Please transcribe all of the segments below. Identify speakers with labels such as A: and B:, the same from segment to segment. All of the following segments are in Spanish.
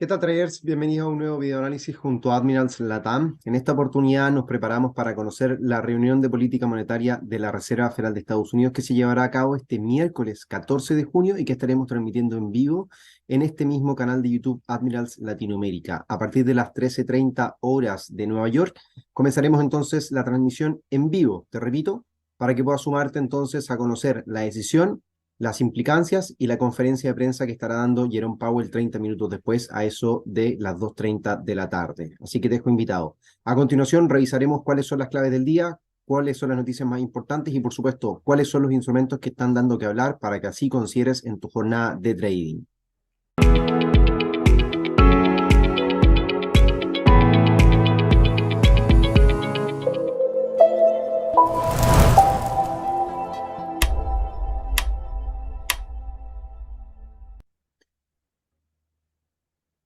A: ¿Qué tal, traders? Bienvenidos a un nuevo video análisis junto a Admirals Latam. En esta oportunidad nos preparamos para conocer la reunión de política monetaria de la Reserva Federal de Estados Unidos que se llevará a cabo este miércoles 14 de junio y que estaremos transmitiendo en vivo en este mismo canal de YouTube Admirals Latinoamérica. A partir de las 13:30 horas de Nueva York comenzaremos entonces la transmisión en vivo, te repito, para que puedas sumarte entonces a conocer la decisión, las implicancias y la conferencia de prensa que estará dando Jerome Powell 30 minutos después a eso de las 2:30 de la tarde. Así que te dejo invitado. A continuación revisaremos cuáles son las claves del día, cuáles son las noticias más importantes y por supuesto cuáles son los instrumentos que están dando que hablar para que así consideres en tu jornada de trading.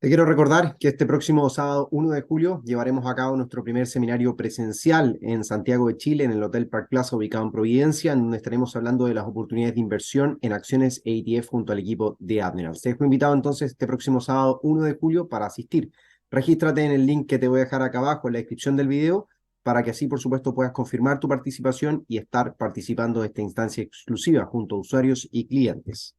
A: Te quiero recordar que este próximo sábado 1 de julio llevaremos a cabo nuestro primer seminario presencial en Santiago de Chile, en el Hotel Park Plaza ubicado en Providencia, en donde estaremos hablando de las oportunidades de inversión en acciones e ETF junto al equipo de Admirals. Te dejo invitado entonces este próximo sábado 1 de julio para asistir. Regístrate en el link que te voy a dejar acá abajo en la descripción del video para que así, por supuesto, puedas confirmar tu participación y estar participando de esta instancia exclusiva junto a usuarios y clientes.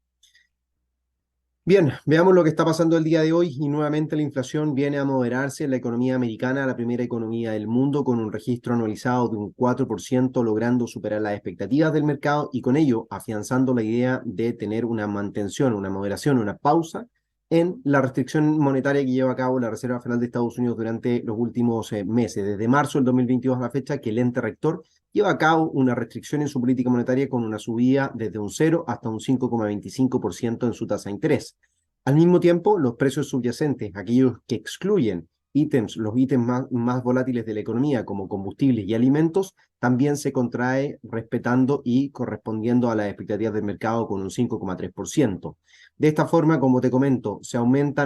A: Bien, veamos lo que está pasando el día de hoy y nuevamente la inflación viene a moderarse en la economía americana, la primera economía del mundo, con un registro anualizado de un 4%, logrando superar las expectativas del mercado y con ello afianzando la idea de tener una mantención, una moderación, una pausa en la restricción monetaria que lleva a cabo la Reserva Federal de Estados Unidos durante los últimos meses, desde marzo del 2022 a la fecha que el ente rector lleva a cabo una restricción en su política monetaria con una subida desde un 0 hasta un 5,25% en su tasa de interés. Al mismo tiempo, los precios subyacentes, aquellos que excluyen los ítems más volátiles de la economía, como combustibles y alimentos, también se contrae respetando y correspondiendo a las expectativas del mercado con un 5,3%. De esta forma, como te comento, se aumenta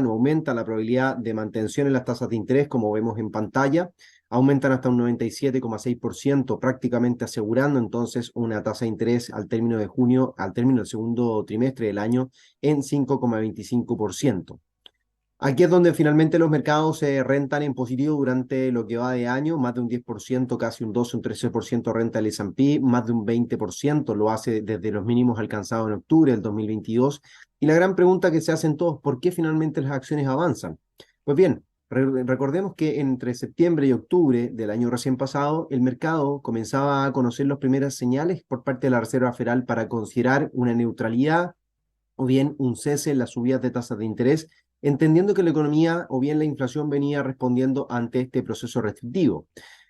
A: la probabilidad de mantención en las tasas de interés, como vemos en pantalla, aumentan hasta un 97,6%, prácticamente asegurando entonces una tasa de interés al término de junio, al término del segundo trimestre del año, en 5,25%. Aquí es donde finalmente los mercados se rentan en positivo durante lo que va de año, más de un 10%, casi un 12, un 13% renta el S&P, más de un 20% lo hace desde los mínimos alcanzados en octubre del 2022. Y la gran pregunta que se hacen todos, ¿por qué finalmente las acciones avanzan? Pues bien, recordemos que entre septiembre y octubre del año recién pasado, el mercado comenzaba a conocer las primeras señales por parte de la Reserva Federal para considerar una neutralidad o bien un cese en las subidas de tasas de interés, entendiendo que la economía o bien la inflación venía respondiendo ante este proceso restrictivo.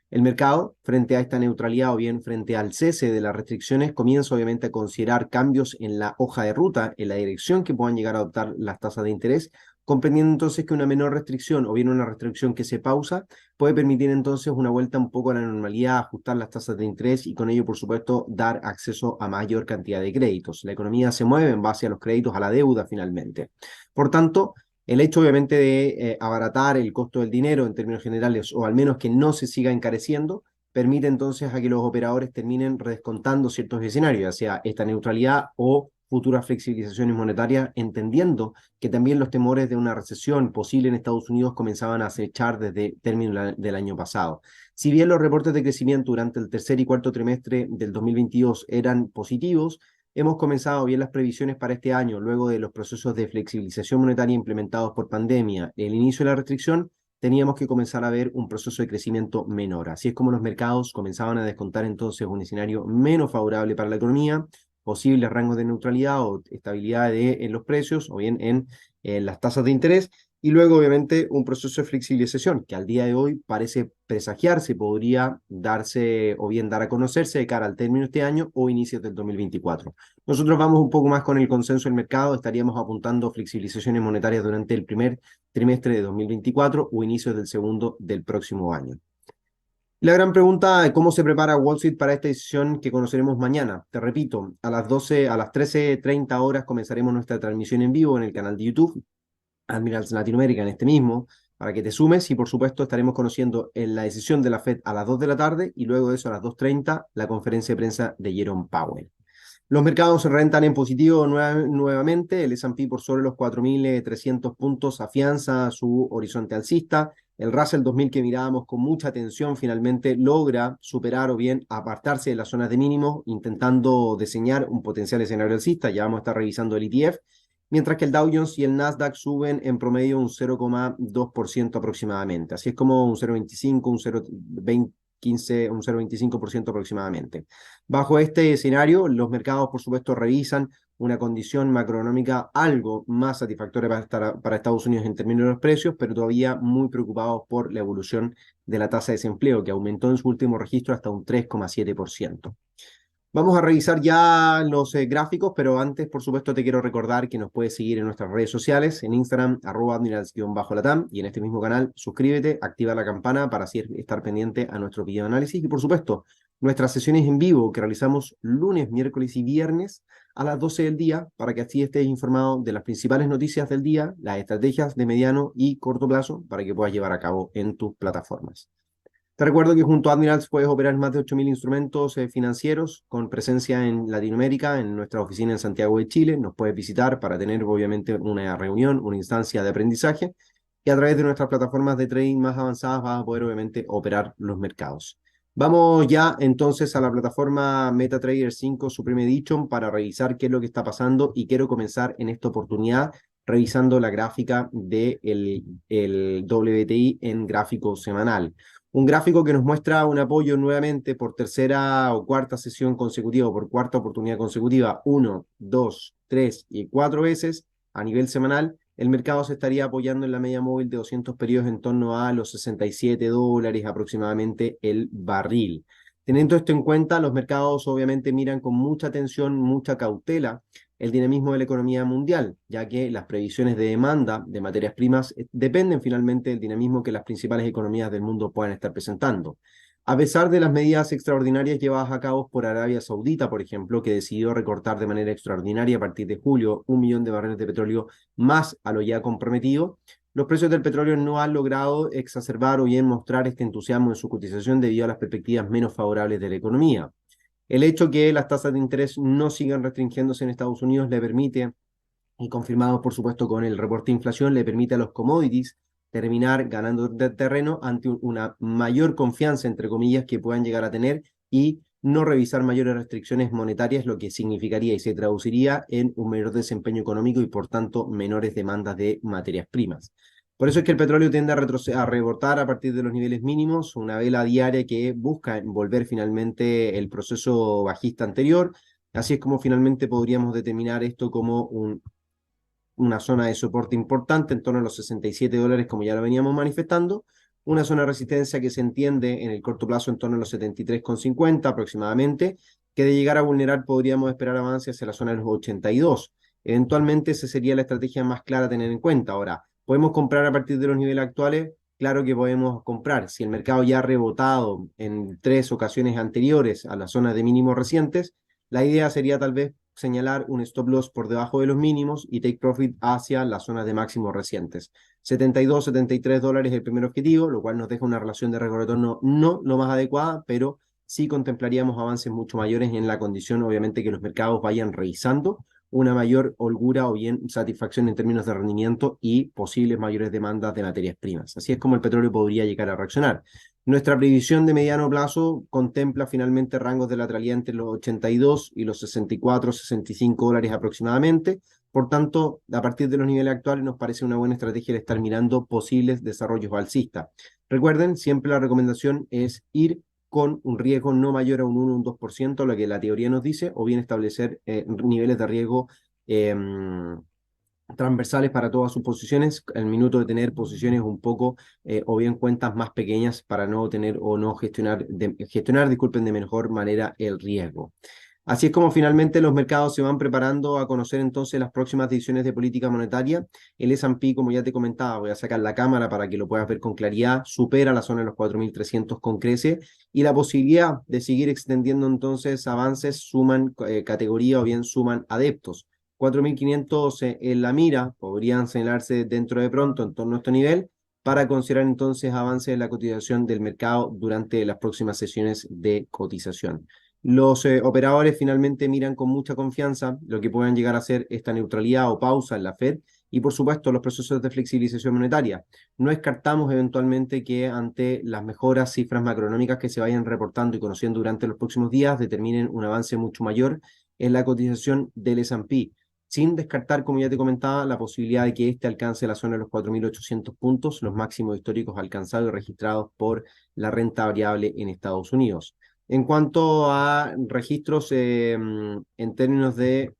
A: El mercado, frente a esta neutralidad o bien frente al cese de las restricciones, comienza obviamente a considerar cambios en la hoja de ruta, en la dirección que puedan llegar a adoptar las tasas de interés, comprendiendo entonces que una menor restricción o bien una restricción que se pausa puede permitir entonces una vuelta un poco a la normalidad, ajustar las tasas de interés y con ello, por supuesto, dar acceso a mayor cantidad de créditos. La economía se mueve en base a los créditos, a la deuda finalmente. Por tanto, el hecho obviamente de abaratar el costo del dinero en términos generales o al menos que no se siga encareciendo, permite entonces a que los operadores terminen redescontando ciertos escenarios, ya sea esta neutralidad o futuras flexibilizaciones monetarias, entendiendo que también los temores de una recesión posible en Estados Unidos comenzaban a acechar desde términos del año pasado. Si bien los reportes de crecimiento durante el tercer y cuarto trimestre del 2022 eran positivos, hemos comenzado bien las previsiones para este año, luego de los procesos de flexibilización monetaria implementados por pandemia, el inicio de la restricción, teníamos que comenzar a ver un proceso de crecimiento menor. Así es como los mercados comenzaban a descontar entonces un escenario menos favorable para la economía, posibles rangos de neutralidad o estabilidad en los precios o bien en las tasas de interés, y luego obviamente un proceso de flexibilización que al día de hoy parece presagiarse, podría darse o bien dar a conocerse de cara al término de este año o inicios del 2024. Nosotros vamos un poco más con el consenso del mercado, estaríamos apuntando flexibilizaciones monetarias durante el primer trimestre de 2024 o inicios del segundo del próximo año. La gran pregunta es cómo se prepara Wall Street para esta decisión que conoceremos mañana. Te repito, a las 13:30 horas comenzaremos nuestra transmisión en vivo en el canal de YouTube Admirals Latinoamérica, en este mismo, para que te sumes y por supuesto estaremos conociendo en la decisión de la Fed a las 2 de la tarde y luego de eso a las 2:30 la conferencia de prensa de Jerome Powell. Los mercados se rentan en positivo nuevamente, el S&P por sobre los 4.300 puntos afianza su horizonte alcista, el Russell 2000 que mirábamos con mucha atención finalmente logra superar o bien apartarse de las zonas de mínimo, intentando diseñar un potencial escenario alcista, ya vamos a estar revisando el ETF, mientras que el Dow Jones y el Nasdaq suben en promedio un 0,2% aproximadamente, así es como un 0,25, un 0,15, un 0,25% aproximadamente. Bajo este escenario, los mercados, por supuesto, revisan una condición macroeconómica algo más satisfactoria para Estados Unidos en términos de los precios, pero todavía muy preocupados por la evolución de la tasa de desempleo, que aumentó en su último registro hasta un 3,7%. Vamos a revisar ya los gráficos, pero antes, por supuesto, te quiero recordar que nos puedes seguir en nuestras redes sociales, en Instagram, @admirals_latam, y en este mismo canal, suscríbete, activa la campana para así estar pendiente a nuestro video análisis, y por supuesto, nuestras sesiones en vivo que realizamos lunes, miércoles y viernes a las 12 del día, para que así estés informado de las principales noticias del día, las estrategias de mediano y corto plazo, para que puedas llevar a cabo en tus plataformas. Te recuerdo que junto a Admirals puedes operar más de 8.000 instrumentos financieros con presencia en Latinoamérica, en nuestra oficina en Santiago de Chile. Nos puedes visitar para tener obviamente una reunión, una instancia de aprendizaje, y a través de nuestras plataformas de trading más avanzadas vas a poder obviamente operar los mercados. Vamos ya entonces a la plataforma MetaTrader 5 Supreme Edition para revisar qué es lo que está pasando, y quiero comenzar en esta oportunidad revisando la gráfica del el WTI en gráfico semanal. Un gráfico que nos muestra un apoyo nuevamente por tercera o cuarta sesión consecutiva, o por cuarta oportunidad consecutiva, 1, 2, 3 y 4 veces a nivel semanal. El mercado se estaría apoyando en la media móvil de 200 periodos en torno a los $67 aproximadamente el barril. Teniendo esto en cuenta, los mercados obviamente miran con mucha atención, mucha cautela el dinamismo de la economía mundial, ya que las previsiones de demanda de materias primas dependen finalmente del dinamismo que las principales economías del mundo puedan estar presentando. A pesar de las medidas extraordinarias llevadas a cabo por Arabia Saudita, por ejemplo, que decidió recortar de manera extraordinaria a partir de julio 1 millón de barriles de petróleo más a lo ya comprometido, los precios del petróleo no han logrado exacerbar o bien mostrar este entusiasmo en su cotización debido a las perspectivas menos favorables de la economía. El hecho que las tasas de interés no sigan restringiéndose en Estados Unidos le permite, y confirmado por supuesto con el reporte de inflación, le permite a los commodities terminar ganando de terreno ante una mayor confianza, entre comillas, que puedan llegar a tener, y no revisar mayores restricciones monetarias, lo que significaría y se traduciría en un menor desempeño económico y por tanto menores demandas de materias primas. Por eso es que el petróleo tiende a rebotar a partir de los niveles mínimos, una vela diaria que busca envolver finalmente el proceso bajista anterior. Así es como finalmente podríamos determinar esto como una zona de soporte importante en torno a los $67, como ya lo veníamos manifestando, una zona de resistencia que se entiende en el corto plazo en torno a los 73,50 aproximadamente, que de llegar a vulnerar podríamos esperar avances hacia la zona de los 82. Eventualmente esa sería la estrategia más clara a tener en cuenta. Ahora, ¿podemos comprar a partir de los niveles actuales? Claro que podemos comprar. Si el mercado ya ha rebotado en 3 ocasiones anteriores a las zonas de mínimos recientes, la idea sería tal vez señalar un stop loss por debajo de los mínimos y take profit hacia las zonas de máximos recientes. 72, $73 es el primer objetivo, lo cual nos deja una relación de riesgo-retorno no lo más adecuada, pero sí contemplaríamos avances mucho mayores en la condición, obviamente, que los mercados vayan revisando una mayor holgura o bien satisfacción en términos de rendimiento y posibles mayores demandas de materias primas. Así es como el petróleo podría llegar a reaccionar. Nuestra previsión de mediano plazo contempla finalmente rangos de lateralidad entre los 82 y los 64, $65 aproximadamente. Por tanto, a partir de los niveles actuales nos parece una buena estrategia el estar mirando posibles desarrollos alcistas. Recuerden, siempre la recomendación es ir con un riesgo no mayor a un 1 o un 2%, lo que la teoría nos dice, o bien establecer niveles de riesgo transversales para todas sus posiciones, el minuto de tener posiciones un poco o bien cuentas más pequeñas para no tener o no gestionar, disculpen, de mejor manera el riesgo. Así es como finalmente los mercados se van preparando a conocer entonces las próximas decisiones de política monetaria. El S&P, como ya te comentaba, voy a sacar la cámara para que lo puedas ver con claridad, supera la zona de los 4.300 con crece, y la posibilidad de seguir extendiendo entonces avances suman categoría o bien suman adeptos. 4.500 en la mira, podrían señalarse dentro de pronto en torno a este nivel, para considerar entonces avances en la cotización del mercado durante las próximas sesiones de cotización. Los operadores finalmente miran con mucha confianza lo que puedan llegar a ser esta neutralidad o pausa en la Fed y, por supuesto, los procesos de flexibilización monetaria. No descartamos eventualmente que ante las mejoras cifras macroeconómicas que se vayan reportando y conociendo durante los próximos días determinen un avance mucho mayor en la cotización del S&P, sin descartar, como ya te comentaba, la posibilidad de que este alcance la zona de los 4.800 puntos, los máximos históricos alcanzados y registrados por la renta variable en Estados Unidos. En cuanto a registros en términos de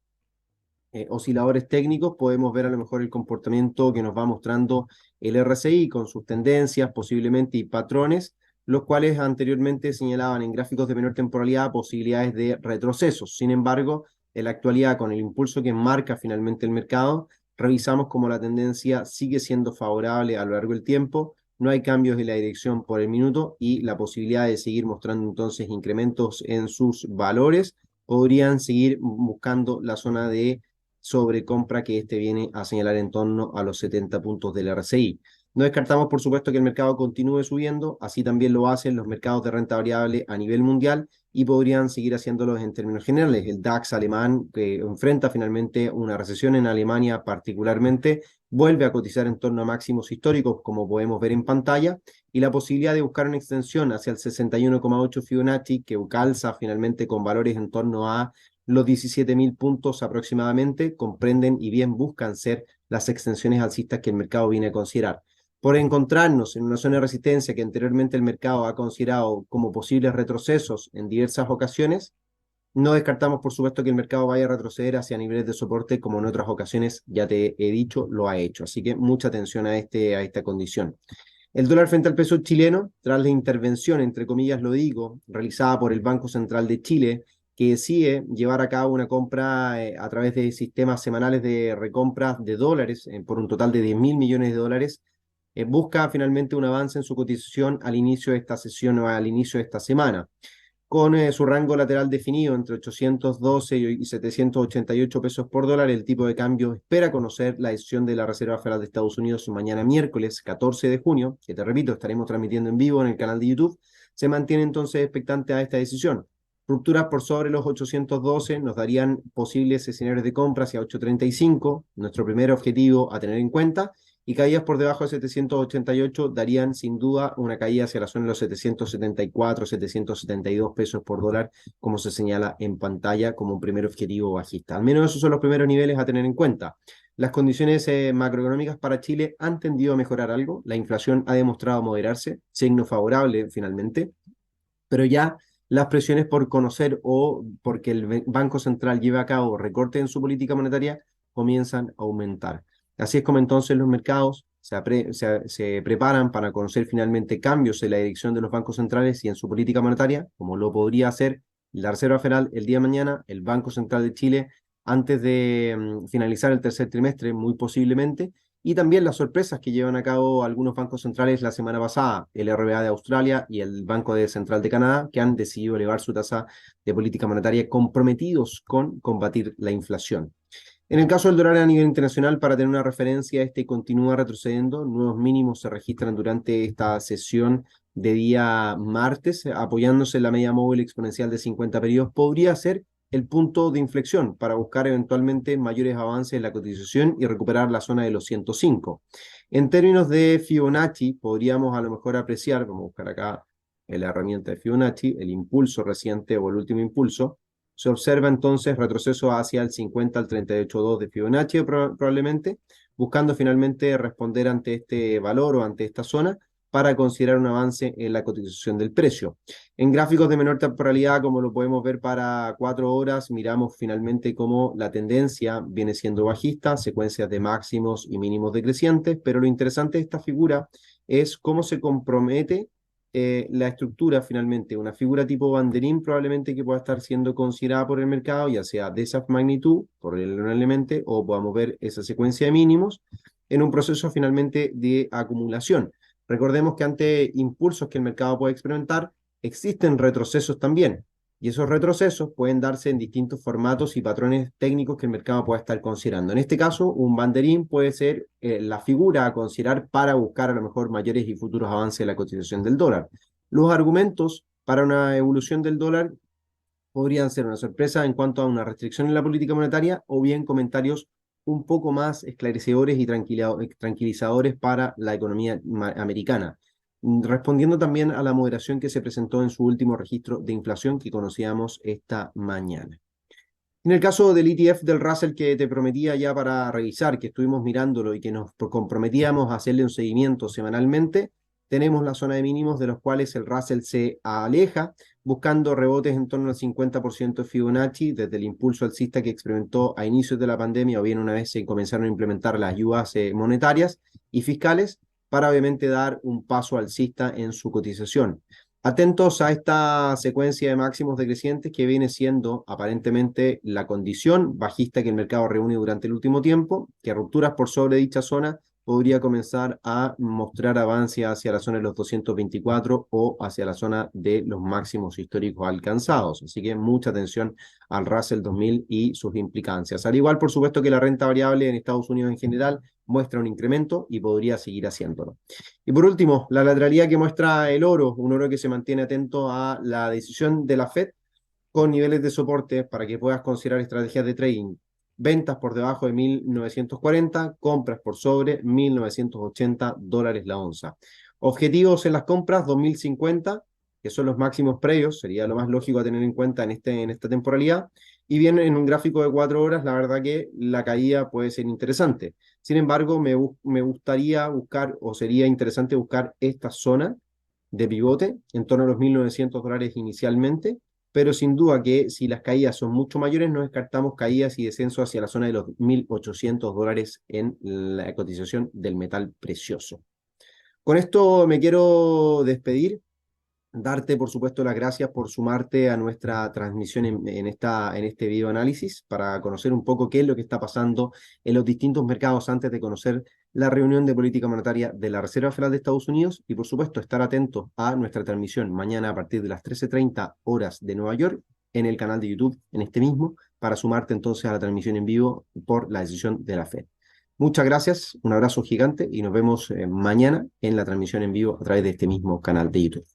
A: osciladores técnicos, podemos ver a lo mejor el comportamiento que nos va mostrando el RSI con sus tendencias posiblemente y patrones, los cuales anteriormente señalaban en gráficos de menor temporalidad posibilidades de retrocesos. Sin embargo, en la actualidad, con el impulso que marca finalmente el mercado, revisamos cómo la tendencia sigue siendo favorable a lo largo del tiempo. No hay cambios en la dirección por el minuto y la posibilidad de seguir mostrando entonces incrementos en sus valores podrían seguir buscando la zona de sobrecompra que este viene a señalar en torno a los 70 puntos del RSI. No descartamos, por supuesto, que el mercado continúe subiendo, así también lo hacen los mercados de renta variable a nivel mundial y podrían seguir haciéndolo en términos generales. El DAX alemán, que enfrenta finalmente una recesión en Alemania particularmente, vuelve a cotizar en torno a máximos históricos, como podemos ver en pantalla, y la posibilidad de buscar una extensión hacia el 61,8 Fibonacci, que calza finalmente con valores en torno a los 17.000 puntos aproximadamente, comprenden y bien buscan ser las extensiones alcistas que el mercado viene a considerar. Por encontrarnos en una zona de resistencia que anteriormente el mercado ha considerado como posibles retrocesos en diversas ocasiones, no descartamos, por supuesto, que el mercado vaya a retroceder hacia niveles de soporte, como en otras ocasiones, ya te he dicho, lo ha hecho. Así que mucha atención a esta condición. El dólar frente al peso chileno, tras la intervención, entre comillas lo digo, realizada por el Banco Central de Chile, que decide llevar a cabo una compra a través de sistemas semanales de recompra de dólares por un total de 10.000 millones de dólares, busca finalmente un avance en su cotización al inicio de esta sesión o al inicio de esta semana con su rango lateral definido entre 812 y 788 pesos por dólar. El tipo de cambio espera conocer la decisión de la Reserva Federal de Estados Unidos mañana miércoles 14 de junio, que te repito, estaremos transmitiendo en vivo en el canal de YouTube. Se mantiene entonces expectante a esta decisión. Rupturas por sobre los 812 nos darían posibles escenarios de compra hacia 835, nuestro primer objetivo a tener en cuenta, y caídas por debajo de 788 darían sin duda una caída hacia la zona de los 774, 772 pesos por dólar, como se señala en pantalla como un primer objetivo bajista. Al menos esos son los primeros niveles a tener en cuenta. Las condiciones macroeconómicas para Chile han tendido a mejorar algo, la inflación ha demostrado moderarse, signo favorable finalmente, pero ya las presiones por conocer o porque el Banco Central lleve a cabo recortes en su política monetaria comienzan a aumentar. Así es como entonces los mercados se preparan para conocer finalmente cambios en la dirección de los bancos centrales y en su política monetaria, como lo podría hacer la Reserva Federal el día de mañana, el Banco Central de Chile, antes de finalizar el tercer trimestre, muy posiblemente, y también las sorpresas que llevan a cabo algunos bancos centrales la semana pasada, el RBA de Australia y el Banco Central de Canadá, que han decidido elevar su tasa de política monetaria comprometidos con combatir la inflación. En el caso del dólar a nivel internacional, para tener una referencia, este continúa retrocediendo. Nuevos mínimos se registran durante esta sesión de día martes, apoyándose en la media móvil exponencial de 50 periodos. Podría ser el punto de inflexión para buscar eventualmente mayores avances en la cotización y recuperar la zona de los 105. En términos de Fibonacci, podríamos a lo mejor apreciar, vamos a buscar acá en la herramienta de Fibonacci, el impulso reciente o el último impulso. Se observa entonces retroceso hacia el 50 al 38.2 de Fibonacci probablemente, buscando finalmente responder ante este valor o ante esta zona para considerar un avance en la cotización del precio. En gráficos de menor temporalidad, como lo podemos ver para 4 horas, miramos finalmente cómo la tendencia viene siendo bajista, secuencias de máximos y mínimos decrecientes, pero lo interesante de esta figura es cómo se compromete la estructura finalmente, una figura tipo banderín probablemente que pueda estar siendo considerada por el mercado, ya sea de esa magnitud, probablemente, o podamos ver esa secuencia de mínimos en un proceso finalmente de acumulación. Recordemos que ante impulsos que el mercado puede experimentar, existen retrocesos también. Y esos retrocesos pueden darse en distintos formatos y patrones técnicos que el mercado pueda estar considerando. En este caso, un banderín puede ser la figura a considerar para buscar a lo mejor mayores y futuros avances en la cotización del dólar. Los argumentos para una evolución del dólar podrían ser una sorpresa en cuanto a una restricción en la política monetaria o bien comentarios un poco más esclarecedores y tranquilizadores para la economía americana, respondiendo también a la moderación que se presentó en su último registro de inflación que conocíamos esta mañana. En el caso del ETF del Russell que te prometía ya para revisar, que estuvimos mirándolo y que nos comprometíamos a hacerle un seguimiento semanalmente, tenemos la zona de mínimos de los cuales el Russell se aleja, buscando rebotes en torno al 50% de Fibonacci desde el impulso alcista que experimentó a inicios de la pandemia o bien una vez se comenzaron a implementar las ayudas monetarias y fiscales para obviamente dar un paso alcista en su cotización. Atentos a esta secuencia de máximos decrecientes que viene siendo aparentemente la condición bajista que el mercado reúne durante el último tiempo, que rupturas por sobre dicha zona podría comenzar a mostrar avance hacia la zona de los 224 o hacia la zona de los máximos históricos alcanzados. Así que mucha atención al Russell 2000 y sus implicancias. Al igual, por supuesto, que la renta variable en Estados Unidos en general muestra un incremento y podría seguir haciéndolo. Y por último, la lateralidad que muestra el oro, un oro que se mantiene atento a la decisión de la Fed con niveles de soporte para que puedas considerar estrategias de trading. Ventas por debajo de 1940, compras por sobre 1980 dólares la onza. Objetivos en las compras 2050, que son los máximos previos, sería lo más lógico a tener en cuenta en esta temporalidad. Y bien, en un gráfico de 4 horas, la verdad que la caída puede ser interesante. Sin embargo, me gustaría buscar, o sería interesante buscar esta zona de pivote en torno a los 1900 dólares inicialmente, pero sin duda que si las caídas son mucho mayores, no descartamos caídas y descenso hacia la zona de los 1800 dólares en la cotización del metal precioso. Con esto me quiero despedir. Darte, por supuesto, las gracias por sumarte a nuestra transmisión en este video análisis para conocer un poco qué es lo que está pasando en los distintos mercados antes de conocer la reunión de política monetaria de la Reserva Federal de Estados Unidos y, por supuesto, estar atentos a nuestra transmisión mañana a partir de las 13:30 horas de Nueva York en el canal de YouTube, en este mismo, para sumarte entonces a la transmisión en vivo por la decisión de la Fed. Muchas gracias, un abrazo gigante y nos vemos mañana en la transmisión en vivo a través de este mismo canal de YouTube.